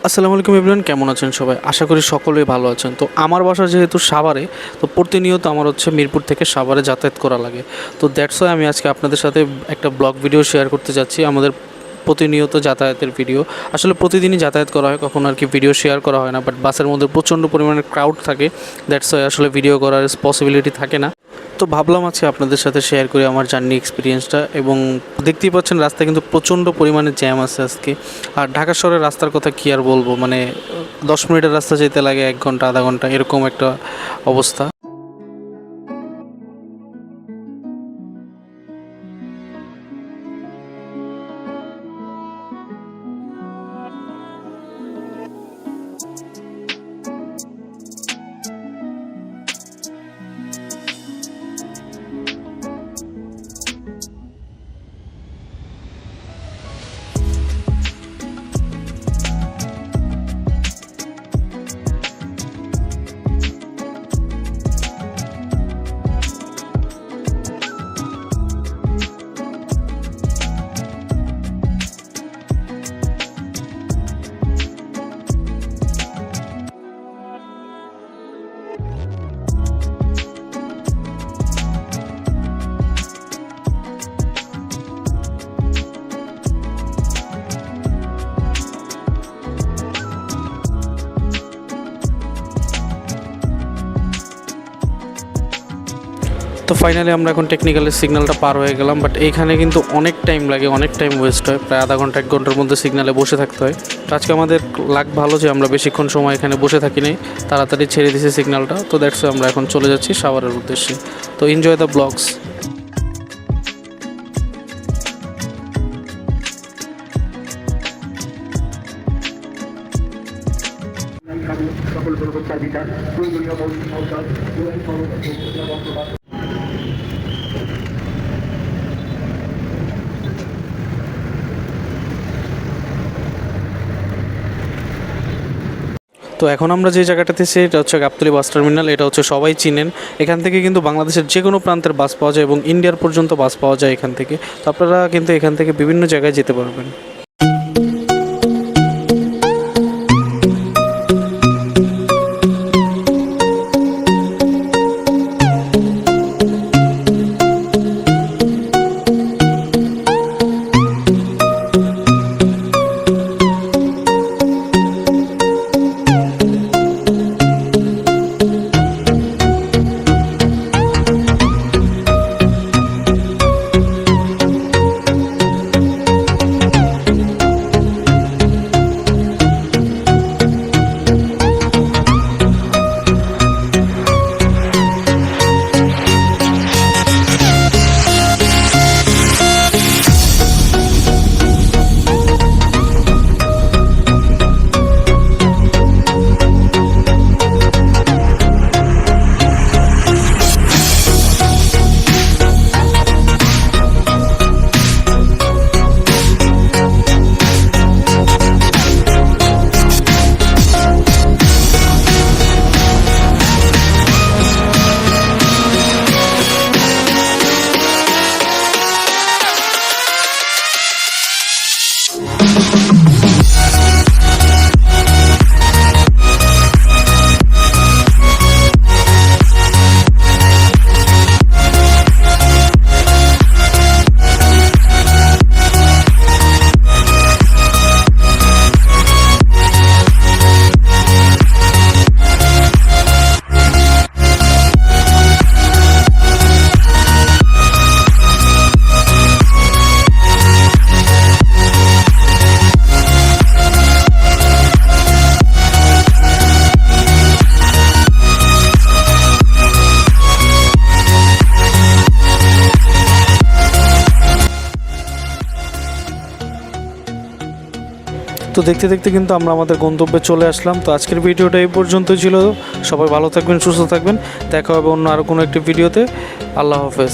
আসসালামু আলাইকুম এভরিওয়ান, কেমন আছেন সবাই? আশা করি সকলেই ভালো আছেন। তো আমার বাসা যেহেতু সাভারে, তো প্রতিনিয়ত আমার মিরপুর থেকে সাভারে যাতায়াত করা লাগে। তো দ্যাটস ওয়াই আমি আজকে আপনাদের সাথে একটা ব্লগ ভিডিও শেয়ার করতে যাচ্ছি। আমাদের প্রতিনিয়ত যাতায়াতের ভিডিও, আসলে প্রতিদিনই যাতায়াত করা হয়, কখনো আর কি ভিডিও শেয়ার করা হয় না। বাট বাসের মধ্যে প্রচণ্ড পরিমাণে ক্রাউড থাকে, দ্যাটস ওয়াই আসলে ভিডিও করার পসিবিলিটি থাকে না। তো ভাবলাম আজকে আপনাদের সাথে শেয়ার করি আমার জার্নি এক্সপিরিয়েন্সটা। এবং দেখতেই পাচ্ছেন রাস্তায় কিন্তু প্রচণ্ড পরিমাণে জ্যাম আছে আজকে। আর ঢাকা শহরের রাস্তার কথা কী আর বলবো, মানে 10 মিনিটের রাস্তা যেতে লাগে 1 ঘন্টা আধা ঘন্টা, এরকম একটা অবস্থা। তো ফাইনালি আমরা এখন টেকনিক্যালের সিগন্যালটা পার হয়ে গেলাম। বাট এইখানে কিন্তু অনেক টাইম লাগে, অনেক টাইম ওয়েস্ট হয়, প্রায় আধা ঘন্টা 1 ঘন্টার মধ্যে সিগন্যালে বসে থাকতে হয়। তো আজকে আমাদের লাক ভালো যে আমরা বেশিক্ষণ সময় এখানে বসে থাকি নাই, তাড়াতাড়ি ছেড়ে দিয়েছি সিগন্যালটা। তো দ্যাটস আমরা এখন চলে যাচ্ছি সাভারের উদ্দেশ্যে। তো এনজয় দ্য ব্লগস। সকল কর্মচারী বিচার প্রয়োজনীয় মৌলিক সরকার তো এখন আমরা যে জায়গাটাতে এসেছি এটা হচ্ছে গাবতলী বাস টার্মিনাল। এটা হচ্ছে সবাই চিনেন। এখান থেকে কিন্তু বাংলাদেশের যে কোনো প্রান্তের বাস পাওয়া যায় এবং ইন্ডিয়ার পর্যন্ত বাস পাওয়া যায় এখান থেকে। তো আপনারা কিন্তু এখান থেকে বিভিন্ন জায়গায় যেতে পারবেন। তো দেখতে দেখতে কিন্তু আমরা আমাদের গন্তব্যে চলে আসলাম। তো আজকের ভিডিওটা এই পর্যন্তই ছিল। সবাই ভালো থাকবেন, সুস্থ থাকবেন। দেখা হবে অন্য আরও কোনো একটি ভিডিওতে। আল্লাহ হাফেজ।